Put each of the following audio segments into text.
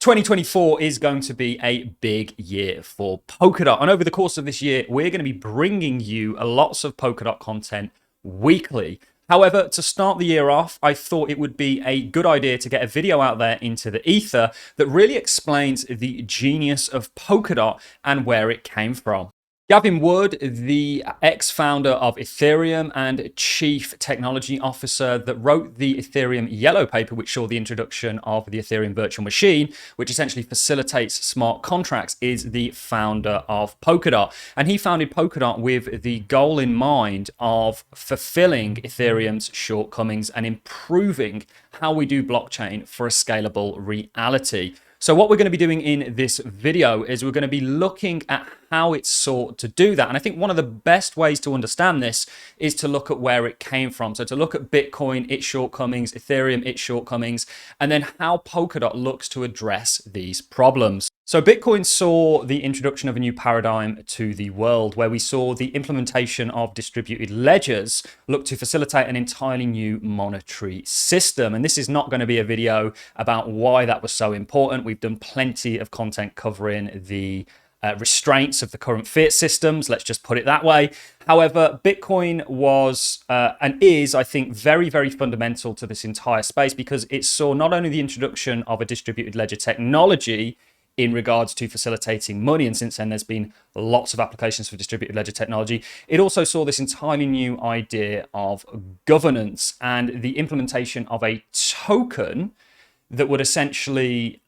2024 is going to be a big year for Polkadot. And over the course of this year, we're going to be bringing you lots of Polkadot content weekly. However, to start the year off, I thought it would be a good idea to get a video out there into the ether that really explains the genius of Polkadot and where it came from. Gavin Wood, the ex-founder of Ethereum and chief technology officer that wrote the Ethereum yellow paper, which saw the introduction of the Ethereum virtual machine, which essentially facilitates smart contracts, is the founder of Polkadot. And he founded Polkadot with the goal in mind of fulfilling Ethereum's shortcomings and improving how we do blockchain for a scalable reality. So what we're going to be doing in this video is we're going to be looking at how it sought to do that. And I think one of the best ways to understand this is to look at where it came from. So to look at Bitcoin, its shortcomings, Ethereum, its shortcomings, and then how Polkadot looks to address these problems. So Bitcoin saw the introduction of a new paradigm to the world, where we saw the implementation of distributed ledgers look to facilitate an entirely new monetary system. And this is not going to be a video about why that was so important. We've done plenty of content covering the restraints of the current fiat systems, let's just put it that way. However, Bitcoin was and is, I think, very, very fundamental to this entire space, because it saw not only the introduction of a distributed ledger technology in regards to facilitating money, and since then there's been lots of applications for distributed ledger technology, it also saw this entirely new idea of governance and the implementation of a token that would essentially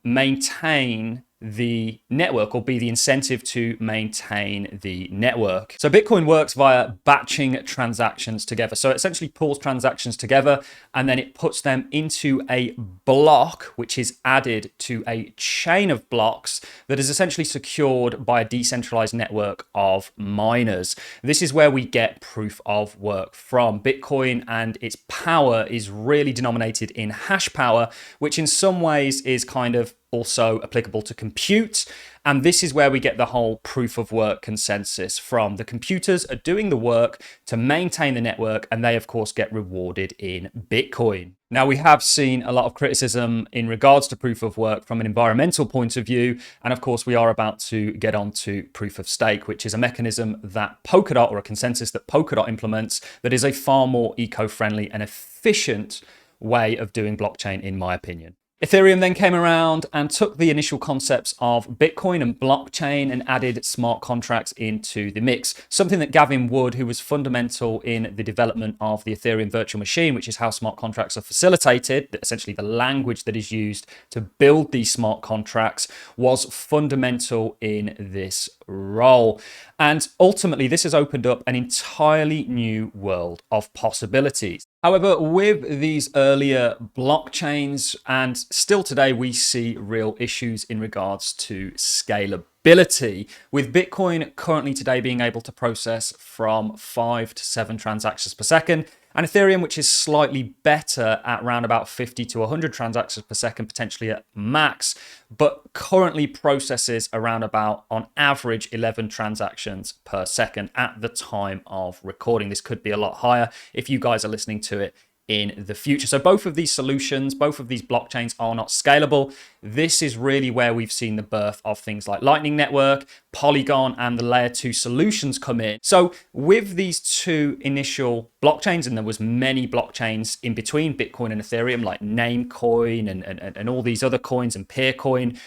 maintain the network, or be the incentive to maintain the network. So Bitcoin works via batching transactions together. So it essentially pulls transactions together and then it puts them into a block, which is added to a chain of blocks that is essentially secured by a decentralized network of miners. This is where we get proof of work from. Bitcoin and its power is really denominated in hash power, which in some ways is kind of also applicable to compute. And this is where we get the whole proof of work consensus from. The computers are doing the work to maintain the network, and they of course get rewarded in Bitcoin. Now, we have seen a lot of criticism in regards to proof of work from an environmental point of view. And of course, we are about to get on to proof of stake, which is a mechanism that Polkadot, or a consensus that Polkadot implements, that is a far more eco-friendly and efficient way of doing blockchain, in my opinion. Ethereum then came around and took the initial concepts of Bitcoin and blockchain and added smart contracts into the mix. Something that Gavin Wood, who was fundamental in the development of the Ethereum virtual machine, which is how smart contracts are facilitated, essentially the language that is used to build these smart contracts, was fundamental in this role. And ultimately, this has opened up an entirely new world of possibilities. However, with these earlier blockchains, and still today, we see real issues in regards to scalability, with Bitcoin currently today being able to process from 5 to 7 transactions per second, and Ethereum, which is slightly better at around about 50 to 100 transactions per second, potentially at max, but currently processes around about, on average, 11 transactions per second at the time of recording. This could be a lot higher if you guys are listening to it in the future. So both of these solutions, both of these blockchains are not scalable. This is really where we've seen the birth of things like Lightning Network, Polygon, and the layer 2 solutions come in. So with these two initial blockchains, and there was many blockchains in between Bitcoin and Ethereum, like Namecoin and all these other coins and Peercoin,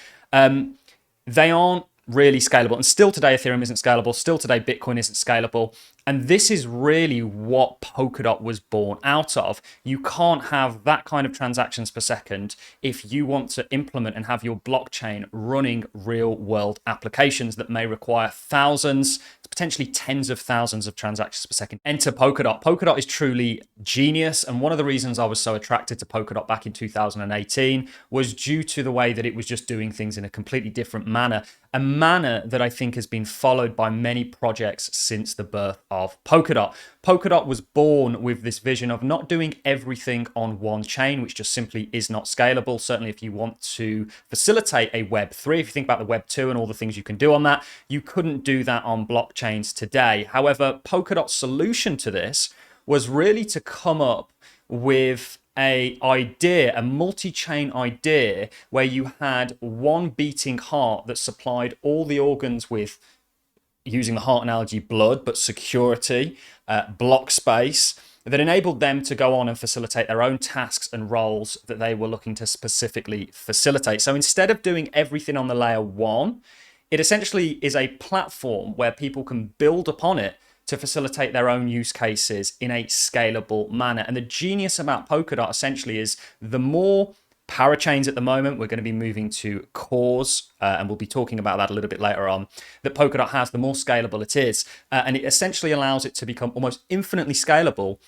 they aren't really scalable. And still today, Ethereum isn't scalable. Still today, Bitcoin isn't scalable. And this is really what Polkadot was born out of. You can't have that kind of transactions per second if you want to implement and have your blockchain running real world applications that may require thousands, potentially tens of thousands of transactions per second. Enter Polkadot. Polkadot is truly genius. And one of the reasons I was so attracted to Polkadot back in 2018 was due to the way that it was just doing things in a completely different manner. A manner that I think has been followed by many projects since the birth of Polkadot. Polkadot was born with this vision of not doing everything on one chain, which just simply is not scalable. Certainly if you want to facilitate a Web3, if you think about the Web2 and all the things you can do on that, you couldn't do that on blockchains today. However, Polkadot's solution to this was really to come up with a multi-chain idea where you had one beating heart that supplied all the organs with, using the heart analogy, blood, but security, block space, that enabled them to go on and facilitate their own tasks and roles that they were looking to specifically facilitate. So instead of doing everything on the layer 1, it essentially is a platform where people can build upon it to facilitate their own use cases in a scalable manner. And the genius about Polkadot essentially is the more parachains at the moment, we're going to be moving to cores, and we'll be talking about that a little bit later on, that Polkadot has, the more scalable it is. And it essentially allows it to become almost infinitely scalable,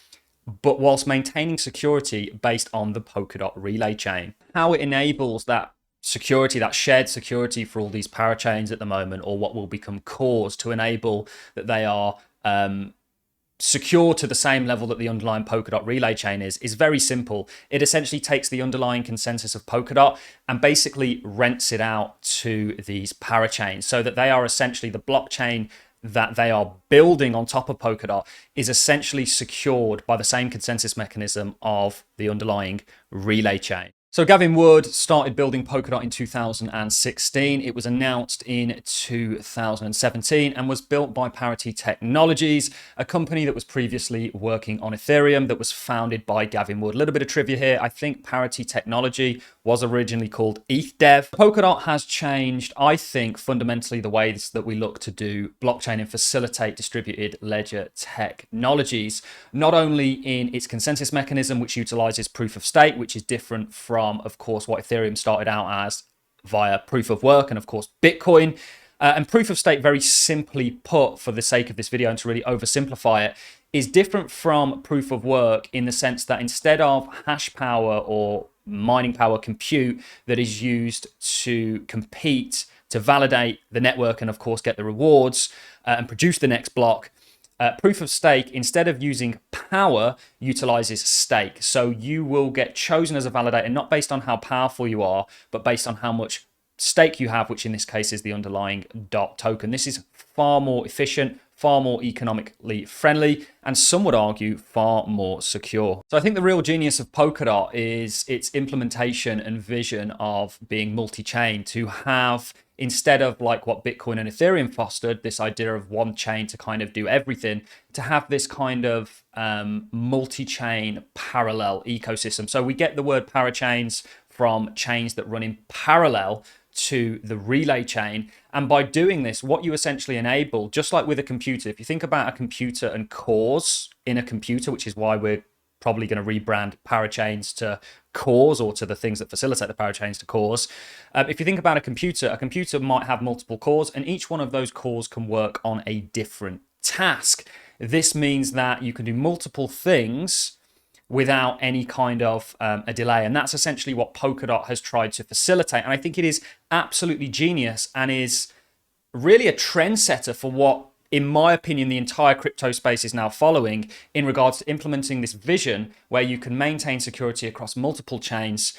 but whilst maintaining security based on the Polkadot relay chain. How it enables that security, that shared security for all these parachains at the moment, or what will become cores, to enable that they are secure to the same level that the underlying Polkadot relay chain is very simple. It essentially takes the underlying consensus of Polkadot and basically rents it out to these parachains, so that they are essentially, the blockchain that they are building on top of Polkadot is essentially secured by the same consensus mechanism of the underlying relay chain. So Gavin Wood started building Polkadot in 2016. It was announced in 2017 and was built by Parity Technologies, a company that was previously working on Ethereum, that was founded by Gavin Wood. A little bit of trivia here. I think Parity Technology was originally called ETHDev. Polkadot has changed, I think, fundamentally the ways that we look to do blockchain and facilitate distributed ledger technologies, not only in its consensus mechanism, which utilizes proof of stake, which is different from, of course, what Ethereum started out as via proof of work, and of course Bitcoin. And proof of stake, very simply put, for the sake of this video and to really oversimplify it, is different from proof of work in the sense that instead of hash power or mining power compute that is used to compete to validate the network and of course get the rewards and produce the next block, proof of stake, instead of using power, utilizes stake. So you will get chosen as a validator not based on how powerful you are, but based on how much stake you have, which in this case is the underlying DOT token. This is far more efficient, far more economically friendly, and some would argue far more secure. So I think the real genius of Polkadot is its implementation and vision of being multi-chain, to have, instead of like what Bitcoin and Ethereum fostered, this idea of one chain to kind of do everything, to have this kind of multi-chain parallel ecosystem. So we get the word parachains from chains that run in parallel to the relay chain. And by doing this, what you essentially enable, just like with a computer, if you think about a computer and cores in a computer, which is why we're probably going to rebrand parachains to cores, or to the things that facilitate the parachains to cores. If you think about a computer might have multiple cores, and each one of those cores can work on a different task. This means that you can do multiple things without any kind of a delay. And that's essentially what Polkadot has tried to facilitate. And I think it is absolutely genius and is really a trendsetter for what, in my opinion, the entire crypto space is now following in regards to implementing this vision where you can maintain security across multiple chains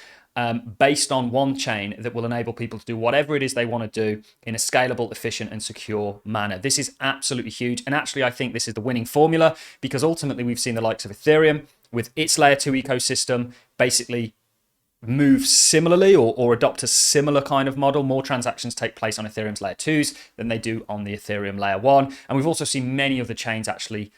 based on one chain that will enable people to do whatever it is they want to do in a scalable, efficient, and secure manner. This is absolutely huge. And actually, I think this is the winning formula, because ultimately we've seen the likes of Ethereum with its layer 2 ecosystem basically move similarly or adopt a similar kind of model. More transactions take place on Ethereum's layer 2s than they do on the Ethereum layer 1. And we've also seen many of the chains actually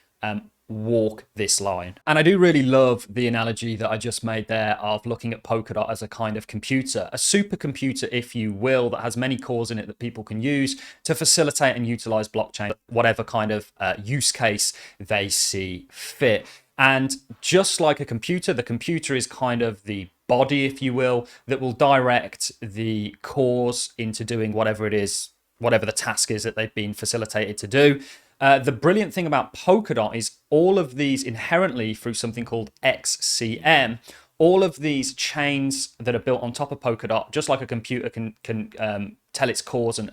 walk this line. And I do really love the analogy that I just made there of looking at Polkadot as a kind of computer, a supercomputer, if you will, that has many cores in it that people can use to facilitate and utilize blockchain, whatever kind of use case they see fit. And just like a computer, the computer is kind of the body, if you will, that will direct the cores into doing whatever it is, whatever the task is that they've been facilitated to do. The brilliant thing about Polkadot is all of these inherently, through something called XCM, all of these chains that are built on top of Polkadot, just like a computer can tell its cores and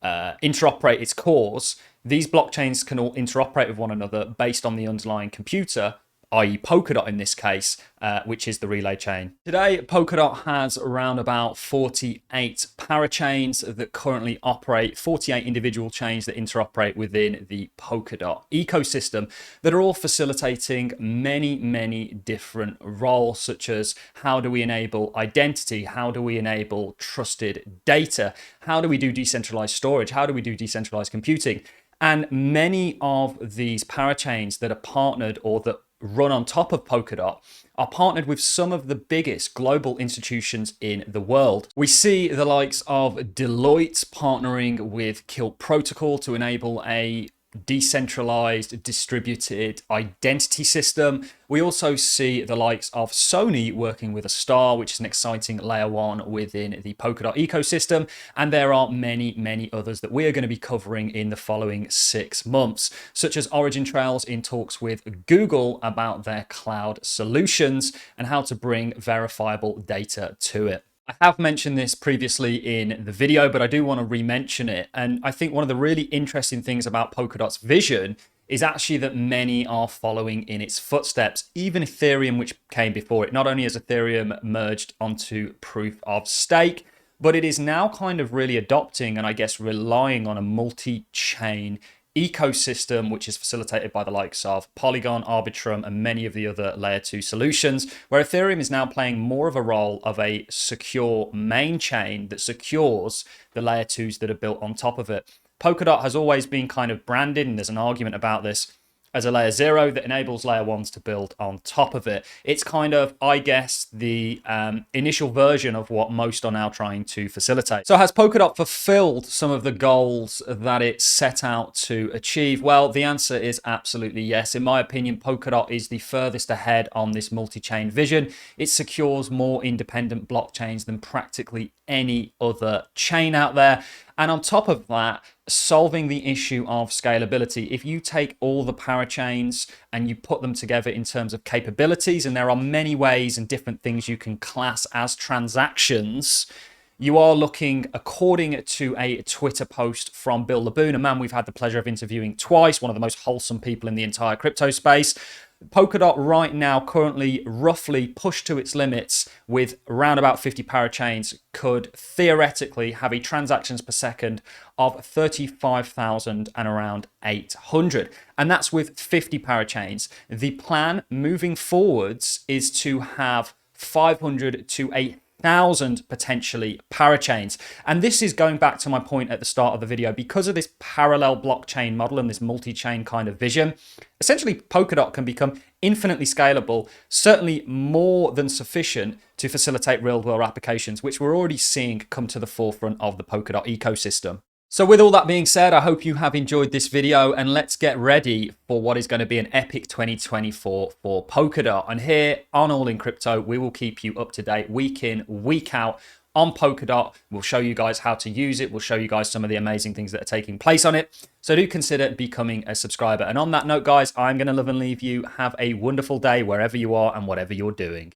interoperate its cores, these blockchains can all interoperate with one another based on the underlying computer i.e. Polkadot in this case, which is the relay chain. Today, Polkadot has around about 48 parachains that currently operate, 48 individual chains that interoperate within the Polkadot ecosystem that are all facilitating many different roles, such as how do we enable identity, how do we enable trusted data, how do we do decentralized storage, how do we do decentralized computing. And many of these parachains that are partnered or that run on top of Polkadot are partnered with some of the biggest global institutions in the world. We see the likes of Deloitte partnering with Kilt Protocol to enable a decentralized distributed identity system. We also see the likes of Sony working with a Star, which is an exciting layer one within the Polkadot ecosystem. And there are many others that we are going to be covering in the following 6 months, such as Origin Trails in talks with Google about their cloud solutions and how to bring verifiable data to it. I have mentioned this previously in the video, but I do want to re-mention it. And I think one of the really interesting things about Polkadot's vision is actually that many are following in its footsteps, even Ethereum, which came before it. Not only has Ethereum merged onto proof of stake, but it is now kind of really adopting and I guess relying on a multi-chain ecosystem, which is facilitated by the likes of Polygon, Arbitrum, and many of the other layer 2 solutions, where Ethereum is now playing more of a role of a secure main chain that secures the layer 2s that are built on top of it. Polkadot has always been kind of branded, and there's an argument about this, as a layer 0 that enables layer 1s to build on top of it. It's kind of, I guess, the initial version of what most are now trying to facilitate. So has Polkadot fulfilled some of the goals that it set out to achieve? Well, the answer is absolutely yes. In my opinion, Polkadot is the furthest ahead on this multi-chain vision. It secures more independent blockchains than practically any other chain out there. And on top of that, solving the issue of scalability. If you take all the parachains and you put them together in terms of capabilities, and there are many ways and different things you can class as transactions, you are looking, according to a Twitter post from Bill Laboon, a man we've had the pleasure of interviewing twice, one of the most wholesome people in the entire crypto space. Polkadot right now, currently roughly pushed to its limits with around about 50 parachains, could theoretically have a transactions per second of 35,000 and around 800. And that's with 50 parachains. The plan moving forwards is to have 500 to 1,000 potentially parachains. And this is going back to my point at the start of the video. Because of this parallel blockchain model and this multi-chain kind of vision, essentially Polkadot can become infinitely scalable, certainly more than sufficient to facilitate real-world applications, which we're already seeing come to the forefront of the Polkadot ecosystem. So with all that being said, I hope you have enjoyed this video, and let's get ready for what is going to be an epic 2024 for Polkadot. And here on All In Crypto, we will keep you up to date week in, week out on Polkadot. We'll show you guys how to use it. We'll show you guys some of the amazing things that are taking place on it. So do consider becoming a subscriber. And on that note, guys, I'm going to love and leave you. Have a wonderful day wherever you are and whatever you're doing.